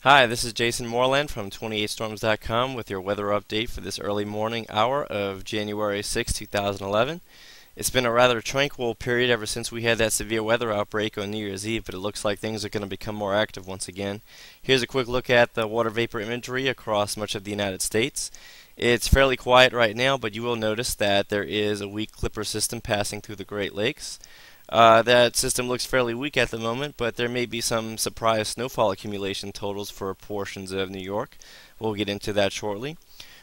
Hi, this is Jason Moreland from 28storms.com with your weather update for this early morning hour of January 6, 2011. It's been a rather tranquil period ever since we had that severe weather outbreak on New Year's Eve, but it looks like things are going to become more active once again. Here's a quick look at the water vapor imagery across much of the United States. It's fairly quiet right now, but you will notice that there is a weak Clipper system passing through the Great Lakes. That system looks fairly weak at the moment, but there may be some surprise snowfall accumulation totals for portions of New York. We'll get into that shortly.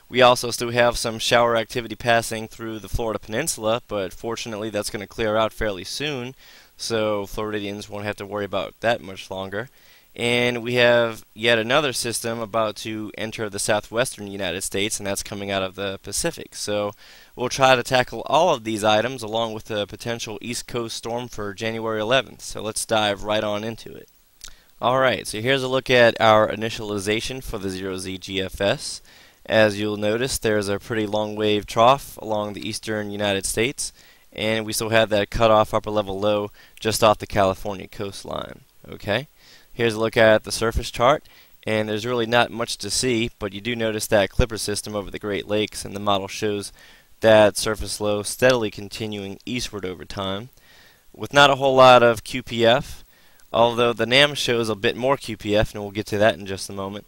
We also still have some shower activity passing through the Florida Peninsula, but fortunately that's going to clear out fairly soon, so Floridians won't have to worry about that much longer. And we have yet another system about to enter the southwestern United States, and that's coming out of the Pacific. So we'll try to tackle all of these items along with a potential East Coast storm for January 11th. So let's dive right on into it. Alright, so here's a look at our initialization for the 0Z GFS. As you'll notice, there's a pretty long wave trough along the eastern United States, and we still have that cutoff upper level low just off the California coastline. Okay? Here's a look at the surface chart, and there's really not much to see, but you do notice that Clipper system over the Great Lakes, and the model shows that surface low steadily continuing eastward over time, with not a whole lot of QPF, although the NAM shows a bit more QPF, and we'll get to that in just a moment.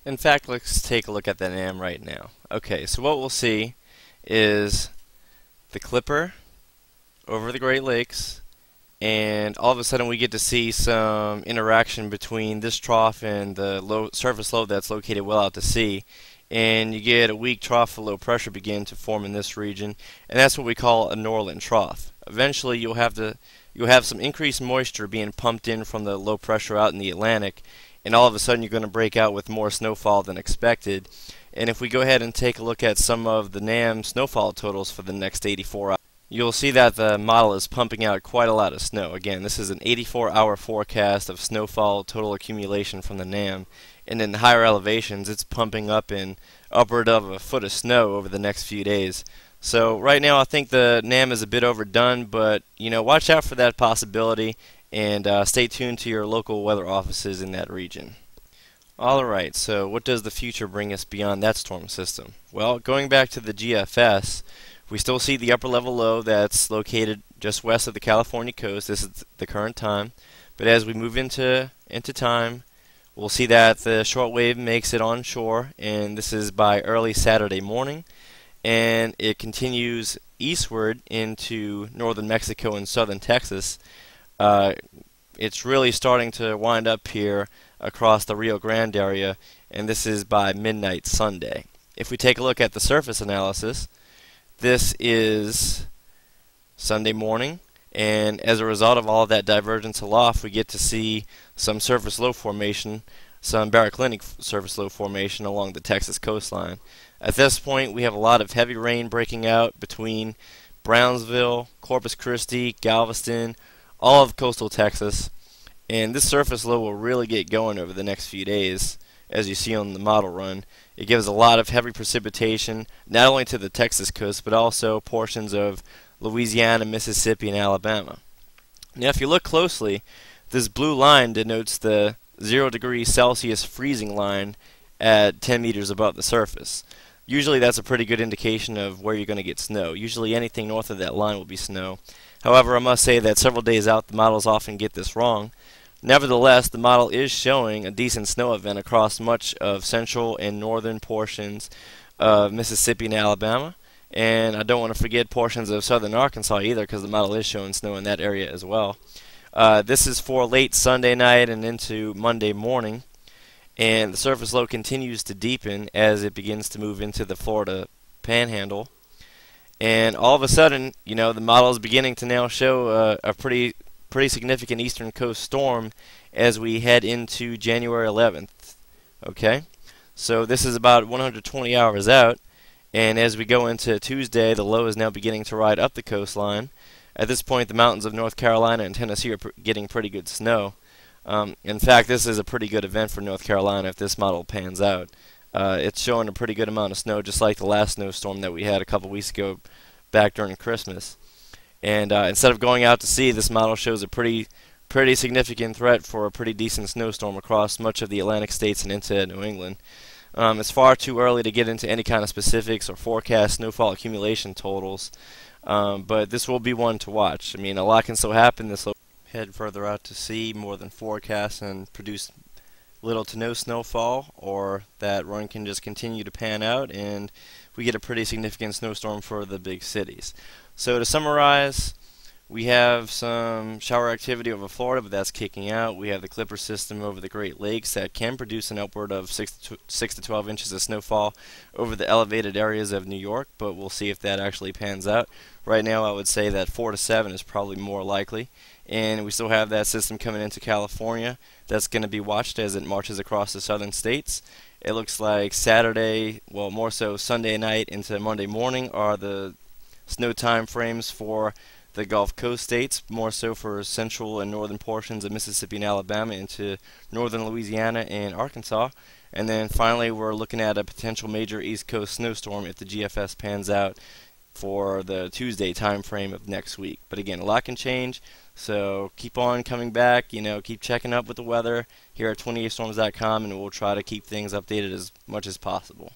In fact, let's take a look at the NAM right now. Okay, so what we'll see is the Clipper over the Great Lakes, and all of a sudden we get to see some interaction between this trough and the surface low that's located well out to sea, and you get a weak trough of low pressure begin to form in this region, and that's what we call a Norland trough. Eventually you'll have some increased moisture being pumped in from the low pressure out in the Atlantic, and all of a sudden you're going to break out with more snowfall than expected. And if we go ahead and take a look at some of the NAM snowfall totals for the next 84 hours, you'll see that the model is pumping out quite a lot of snow. Again, this is an 84-hour forecast of snowfall total accumulation from the NAM, and in higher elevations it's pumping up in upward of a foot of snow over the next few days. So right now I think the NAM is a bit overdone, but watch out for that possibility, and stay tuned to your local weather offices in that region. Alright, so what does the future bring us beyond that storm system? Well, going back to the GFS, we still see the upper level low that's located just west of the California coast. This is the current time. But as we move into time, we'll see that the shortwave makes it onshore, and this is by early Saturday morning. And it continues eastward into northern Mexico and southern Texas. It's really starting to wind up here across the Rio Grande area, and this is by midnight Sunday. If we take a look at the surface analysis, this is Sunday morning, and as a result of all of that divergence aloft, we get to see some surface low formation, some baroclinic surface low formation along the Texas coastline. At this point, we have a lot of heavy rain breaking out between Brownsville, Corpus Christi, Galveston, all of coastal Texas, and this surface low will really get going over the next few days, as you see on the model run. It gives a lot of heavy precipitation, not only to the Texas coast, but also portions of Louisiana, Mississippi, and Alabama. Now, if you look closely, this blue line denotes the 0 degrees Celsius freezing line at 10 meters above the surface. Usually that's a pretty good indication of where you're going to get snow. Usually anything north of that line will be snow. However, I must say that several days out the models often get this wrong. Nevertheless, the model is showing a decent snow event across much of central and northern portions of Mississippi and Alabama. And I don't want to forget portions of southern Arkansas either, because the model is showing snow in that area as well. This is for late Sunday night and into Monday morning. And the surface low continues to deepen as it begins to move into the Florida Panhandle. And all of a sudden, the model is beginning to now show a pretty significant eastern coast storm as we head into January 11th. Okay, so this is about 120 hours out, and as we go into Tuesday, the low is now beginning to ride up the coastline. At this point, the mountains of North Carolina and Tennessee are getting pretty good snow. In fact, this is a pretty good event for North Carolina if this model pans out. It's showing a pretty good amount of snow, just like the last snowstorm that we had a couple weeks ago back during Christmas. And instead of going out to sea, this model shows a pretty pretty significant threat for a pretty decent snowstorm across much of the Atlantic states and into New England. It's far too early to get into any kind of specifics or forecast snowfall accumulation totals, but this will be one to watch. I mean, a lot can still happen. This will head further out to sea more than forecast and produce little to no snowfall, or that run can just continue to pan out and we get a pretty significant snowstorm for the big cities. So to summarize, we have some shower activity over Florida, but that's kicking out. We have the Clipper system over the Great Lakes that can produce an upward of 6 to 12 inches of snowfall over the elevated areas of New York, but we'll see if that actually pans out. Right now I would say that 4 to 7 is probably more likely. And we still have that system coming into California that's going to be watched as it marches across the southern states. It looks like Saturday, well more so Sunday night into Monday morning are the snow time frames for the Gulf Coast states, more so for central and northern portions of Mississippi and Alabama into northern Louisiana and Arkansas. And then finally we're looking at a potential major East Coast snowstorm if the GFS pans out for the Tuesday time frame of next week. But again, a lot can change, so keep on coming back, keep checking up with the weather here at 28storms.com, and we'll try to keep things updated as much as possible.